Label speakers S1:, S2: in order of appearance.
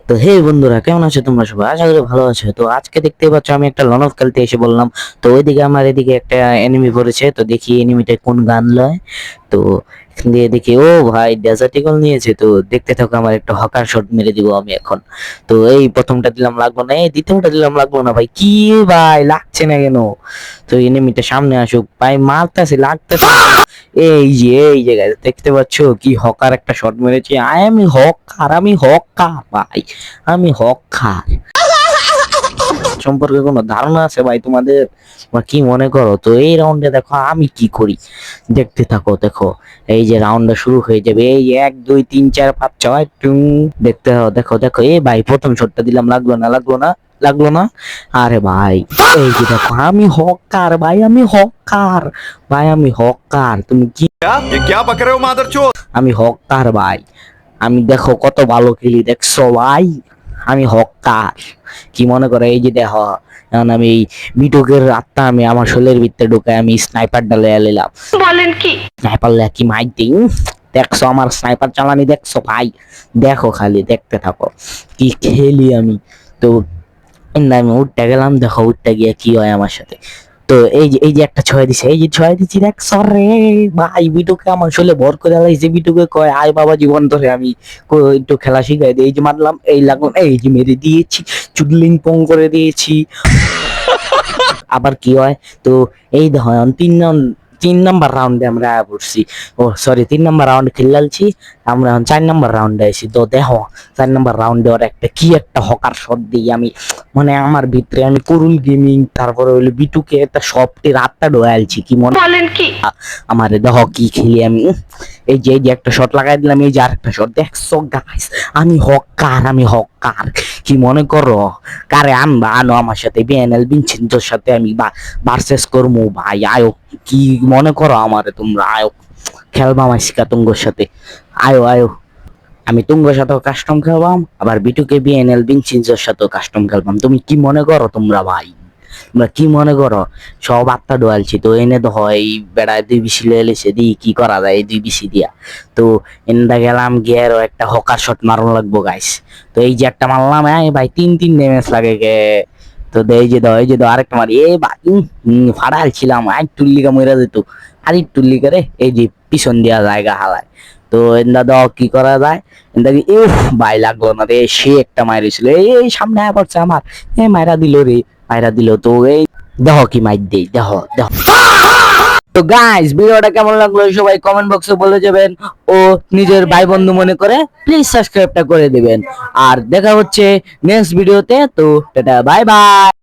S1: তো হে বন্ধুরা, কেমন আছো তোমরা সবাই? আশা করি ভালো আছো। তো আজকে দেখতেই পাচ্ছ আমি একটা লন অফ খেলতে এসে বললাম। তো ওইদিকে আমার এদিকে একটা এনিমি পড়েছে, তো দেখি এনিমিটা কোন গান লয়। তো এখান দিয়ে দেখি ও ভাই ডেজার্ট ইগল নিয়েছে। তো দেখতে থাকো, আমার একটা হকার শট মেরে দিব আমি এখন। তো এই প্রথমটা দিলাম লাগলো না, এই দ্বিতীয়টা দিলাম লাগলো না। ভাই কি ভাই লাগছে না কেন? তো এনিমিটা সামনে আসুক ভাই, মারতেছে লাগতেছে না। এই যে guys, দেখতে পাচ্ছ কি হকার একটা শট মেরেছি। আমি হকার, আমি হকার ভাই, আমি হকার। সম্পর্কে কোনো ধারণা আছে ভাই তোমাদের, বা কি মনে করো? তো এই রাউন্ডে দেখো আমি কি করি, দেখতে থাকো। দেখো এই যে রাউন্ডটা শুরু হয়ে যাবে, এই 1 2 3 4 5 6 দেখতে থাকো। দেখো দেখো এই ভাই প্রথম শটটা দিলাম, লাগলো না লাগলো না লাগলো না। আরে ভাই এই যে দেখো আমি হকার ভাই, আমি হকার ভাই, আমি হকার। তুমি কি
S2: क्या बक रहे हो मादरचोद।
S1: আমি হকার ভাই, আমি দেখো কত ভালো খেলি, দেখছো ভাই? আমি হকার। কি মনে করে? এই যে দেখো এখন আমি এই বিটকের আত্মা আমি আমার শরীরের ভিতরে ঢুকাই, আমি স্নাইপার ডালে এলাম।
S3: বলেন কি?
S1: স্নাইপার কি মাইটি দেখছো? আমার স্নাইপার চালানি দেখছো ভাই? দেখো খালি দেখতে থাকো কি খেলি আমি। তো আমি উঠতে গেলাম, দেখো উঠতে গিয়ে কি হয় আমার সাথে। তো এই যে একটা ছয় দিছে, এই যে ছয় দিচ্ছি দেখছো রে ভাই, বিটুকে আমার শোলে ভর করে আলাইছে। বিটুকে কয় আয় বাবা জীবন ধরে আমি একটু খেলা শিখাই দিই। এই যে মারলাম, এই লাগলাম, এই যে মেরে দিয়েছি, চুদলিং পং করে দিয়েছি। আবার কি হয়? তো এই দেখো এখন 3 নাম্বার রাউন্ডে আমরা আয়া পড়ছি। ও সরি, 3 নাম্বার রাউন্ড খেললালছি আমরা, এখন 4 নাম্বার রাউন্ডে আইছি। তো দেখো 4 নাম্বার রাউন্ডে ওর একটা কি একটা হকার শট দিই আমি, মানে আমার ভিতরে আমি কুরুল গেমিং, তারপরে হইলো বিটুকে একটা সফটের আত্মা ঢোয়ালছি। কি মনে
S3: বলেন কি?
S1: আমারে দেখো কি খেলি আমি। এই যে একটা শট লাগাই দিলাম, এই যে আরেকটা শট দেখছো গাইস? আমি হকার, আমি হকার। কি মনে করো? কারে আনবা? আনো আমার সাথে, বিএনএল বিনচিন্টোর সাথে আমি ভার্সেস করবো ভাই। আয়ো, কি মনে করো আমারে তোমরা? আয়ো খেলবা আমার শিকা তুঙ্গর সাথে, আয়ো আয়ো। আমি তুঙ্গর সাথেও কাস্টম খেলবাম, আবার বিটুকে বিএনএল বিনচিন্টোর সাথেও কাস্টম খেলবাম। তুমি কি মনে করো তোমরা ভাই? তোমরা কি মনে করো? সব আত্মা ডোয়ালছি। তো এনে তো হয় বেড়ায় 2 বিসি লেছে, দি কি করা যায় এই 2 বিসি দিয়া। তো এনটা গেলাম গিয়ে আরো একটা হকার শট মারন লাগবো গাইস। তো এই যে একটা মারলাম, ভাই 3 ড্যামেজ লাগে গে। তো এই যে দাও আরেকটা মারি, এ ভাই ফাড়াল ছিলাম, আর টুল্লিকা মইরা যেত, আর টুল্লিকা রে এই যে পিছন দিয়া জায়গা হালায়। তো এন্দা দাও কি করা যায়? এন্দা কি ইফ ভাই লাগলো না রে, সে একটা মাইরেছিল, এই সামনে আয়া পড়ছে আমার, মাইরা দিল রে, মাইরা দিল। তো এই দেখো কি মাইর দেই, দেখো দেখো। তো গাইস ভিডিওটা কেমন লাগলো সবাই কমেন্ট বক্সে বলে যাবেন, ও নিজের ভাই বন্ধু মনে করে প্লিজ সাবস্ক্রাইবটা করে দিবেন। আর দেখা হচ্ছে নেক্সট ভিডিওতে। তো টাটা বাই বাই।